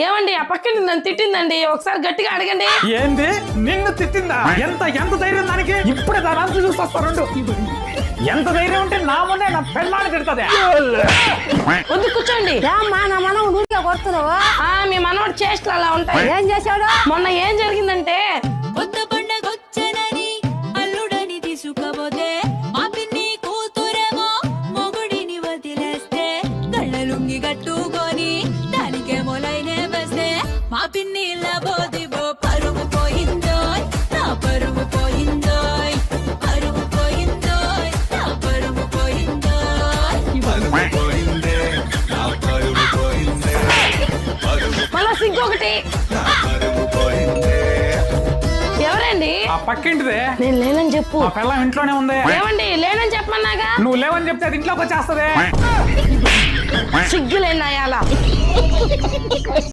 ఏమండి ఆ పక్కన నన్ను తిట్టిందండి, ఒకసారి గట్టిగా అడగండి. ఏంది నిన్ను తిట్టిందా? ఎంత ఎంత ధైర్యం దానికి? ఇప్పుడే దాని అంత చూస్తాను. ఎంత ధైర్యం ఉంటే నా ముందే నా పెళ్ళాన్ని తిడుతుంది. వద్దు కూర్చోండి. ఏమ్మా నా మనం ఊరికే కొడుతున్నావు? మీ మనవాడు చేష్టలు అలా ఉంటాయి. ఏం చేశాడు? మొన్న ఏం జరిగిందంటే కొత్త పండగొచ్చనని అల్లుడని తీసుకపోతే మా పిన్ని కూతురేమో మొగుడిని వదిలేస్తే కళ్ళలుంగి కట్టుకొని దానికేమో లైనే వస్తే మా పిన్ని లబోదిబో పరువు పోయిందో నా పరువు పోయిందో పరువు పోయిందో నా పరువు పోయిందో మళ్ళా ఇంకొకటి. ఎవరండి? ఆ పక్కింటిదే. నేను లేనని చెప్పు. ఆ పిల్ల ఇంట్లోనే ఉంది. ఏమండి లేనని చెప్పమన్నాగా? నువ్వు లేవని చెప్తే అది ఇంట్లోకి వచ్చేస్తుంది. సిగ్గులేనాయాల